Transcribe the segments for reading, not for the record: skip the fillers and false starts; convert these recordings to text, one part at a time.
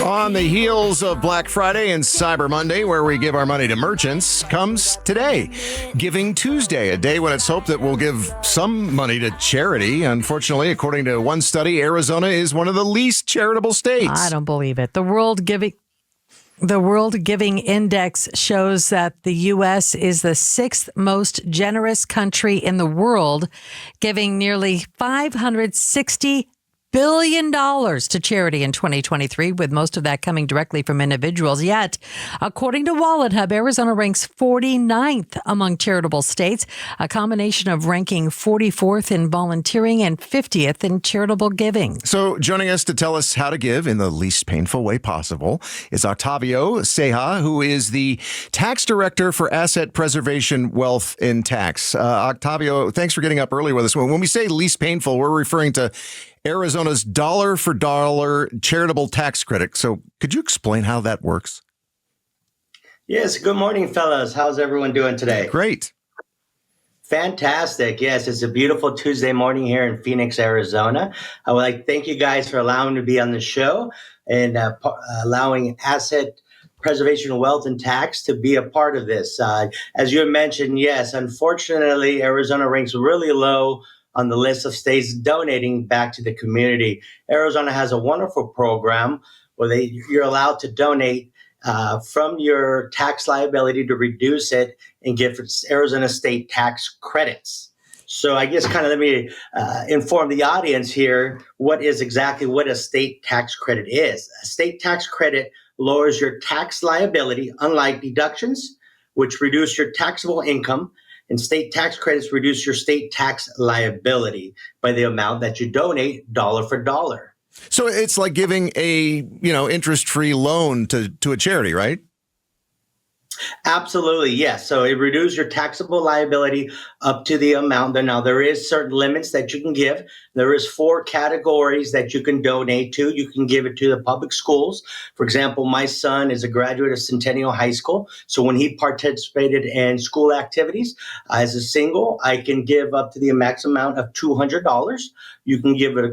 On the heels of Black Friday and Cyber Monday, where we give our money to merchants, comes today, Giving Tuesday, a day when it's hoped that we'll give some money to charity. Unfortunately, according to one study, Arizona is one of the least charitable states. I don't believe it. The World Giving Index shows that the U.S. is the sixth most generous country in the world, giving nearly $560 billion to charity in 2023, with most of that coming directly from individuals. Yet, according to Wallet Hub, Arizona ranks 49th among charitable states, a combination of ranking 44th in volunteering and 50th in charitable giving. So joining us to tell us how to give in the least painful way possible is Octavio Ceja, who is the tax director for asset preservation, wealth, and tax. Octavio, thanks for getting up early with us. When we say least painful, we're referring to Arizona's dollar-for-dollar charitable tax credit. So could you explain how that works? Yes. Good morning, fellas. How's everyone doing today? Great. Fantastic. Yes, it's a beautiful Tuesday morning here in Phoenix, Arizona. I would like to thank you guys for allowing me to be on the show and allowing Asset Preservation, Wealth, and Tax to be a part of this. As you mentioned, yes, unfortunately, Arizona ranks really low on the list of states donating back to the community. Arizona has a wonderful program where you're allowed to donate from your tax liability to reduce it and give Arizona state tax credits. So I guess kind of let me inform the audience here what a state tax credit is. A state tax credit lowers your tax liability, unlike deductions, which reduce your taxable income. And state tax credits reduce your state tax liability by the amount that you donate dollar for dollar. So it's like giving a, interest-free loan to a charity, right? Absolutely, yes. So it reduces your taxable liability up to the amount. Now, there is certain limits that you can give. There is 4 categories that you can donate to. You can give it to the public schools. For example, my son is a graduate of Centennial High School. So when he participated in school activities as a single, I can give up to the max amount of $200. You can give it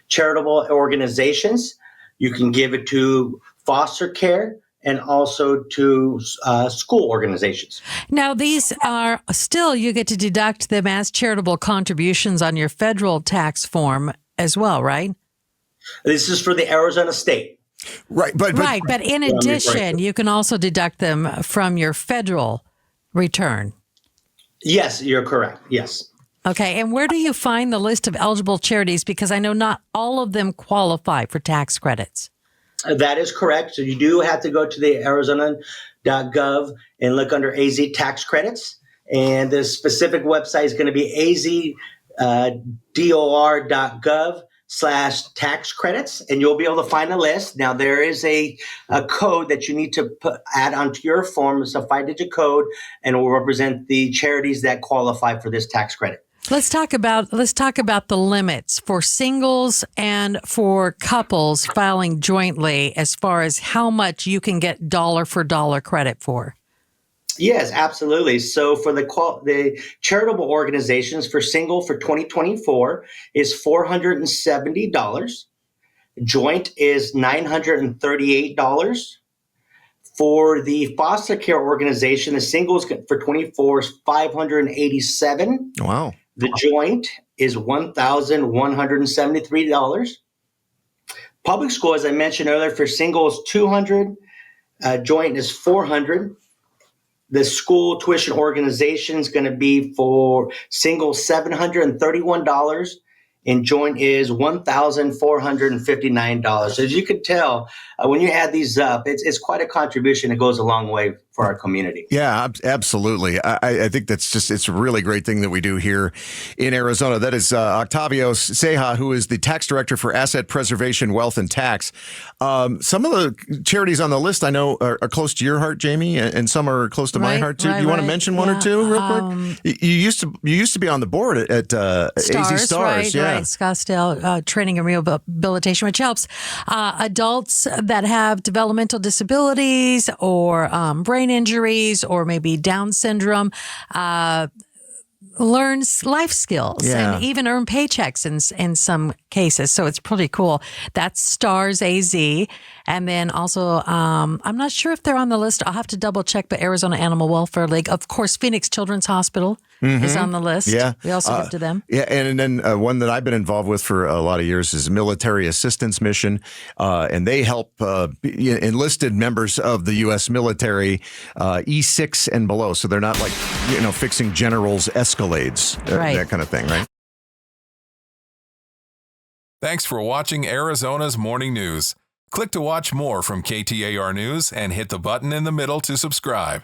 charitable organizations. You can give it to foster care, and also to school organizations. Now, these are still, you get to deduct them as charitable contributions on your federal tax form as well, right? This is for the Arizona state. Right. But in addition, you can also deduct them from your federal return. Yes, you're correct. Yes. Okay. And where do you find the list of eligible charities? Because I know not all of them qualify for tax credits. That is correct. So you do have to go to the Arizona.gov and look under AZ tax credits. And the specific website is going to be azdor.gov/tax credits. And you'll be able to find a list. Now, there is a code that you need to add onto your form. It's a 5-digit code, and it will represent the charities that qualify for this tax credit. Let's talk about the limits for singles and for couples filing jointly as far as how much you can get dollar for dollar credit for. Yes, absolutely. So for the charitable organizations for single for 2024 is $470. Joint is $938. For the foster care organization, the singles for 24 is $587. Wow. The joint is $1,173. Public school, as I mentioned earlier, for single is $200. Joint is $400. The school tuition organization is going to be for single $731, and joint is $1,459. So as you can tell, when you add these up, it's quite a contribution. It goes a long way for our community. Yeah, absolutely. I think it's a really great thing that we do here in Arizona. That is Octavio Ceja, who is the tax director for asset preservation, wealth, and tax. Some of the charities on the list I know are close to your heart, Jamie, and some are close to my heart too. Do you want to mention one or two real quick? You used to be on the board at AZ Stars, right, Scottsdale Training and Rehabilitation, which helps adults that have developmental disabilities or brain injuries or maybe Down syndrome. learn life skills Yeah. and even earn paychecks in some cases. So it's pretty cool. That's STARS AZ. And then also, I'm not sure if they're on the list. I'll have to double check, but Arizona Animal Welfare League. Of course, Phoenix Children's Hospital is on the list. Yeah. We also give to them. Yeah, and then one that I've been involved with for a lot of years is Military Assistance Mission, and they help enlisted members of the U.S. military E6 and below, so they're not like fixing generals' Escalades, that kind of thing, right? Thanks for watching Arizona's Morning News. Click to watch more from KTAR News and hit the button in the middle to subscribe.